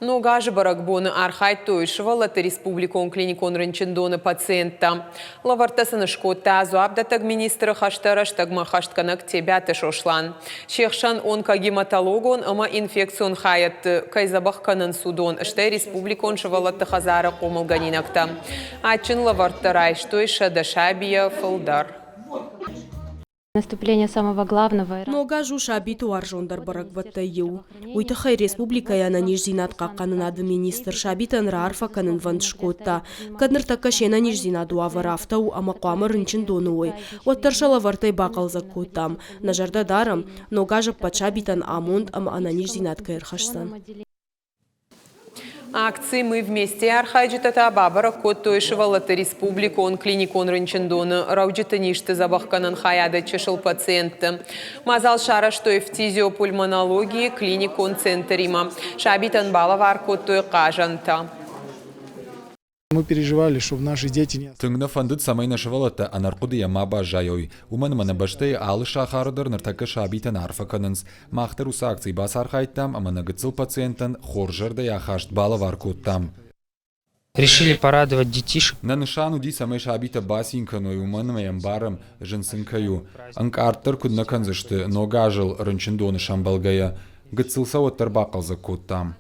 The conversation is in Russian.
Но гажи барагбоны архайт тойшева латы республикон клиникон рынчындоны пациента. Лавартасыны шкотта зуабдатаг министры хаштараш тагма хаштканак тебяты шошлан. Шехшан онкогематологон ама инфекцион хаят кайзабахканын судон штай республикон шевалаты хазара комылганинакта. Ачин лавартарай штойша дашабия фылдар. Наступление самого главного. Но гажу шабиту аржондар барагбаттайю. Уйтахай республика яна нижзинат какканын ады министр шабитан рарфа канын вандшкотта. Кадныр такашена нижзинаду аварафтау амакуамы рынчин донуой. Оттаршала вартай бақалзак коттам. Нажарда дарам, но гажа пачабитан амонд ама ана нижзинат кайрхашсан. Акции «Мы вместе» архайджитата бабара код тойшева латы республику он клиникон рынчындоны рауджита ништы забахканын хаяда чешел пациенты. Мазал шара что и в фтизиопульмонологии клиникон центрима. Шабитан балавар код той кажанта. Мы переживали, чтобы наши дети не... Тыңны фандыт самай нашывалата анарқудия маба жайой. Уман манабаштай алы шахарыдар ныртакы шабитан арфаканынс. Мақтар уса акций бас архайттам, аманагыцыл пациентан хоржарда яхашт бала варкоттам. Решили порадовать детишек. На нышану ди самай шабита басинканой уманмаям барам жынсынкаю. Анкартар куднаканзышты ногажыл рынчындоны шамбалгая. Гыцылса оттар бақалза коттам.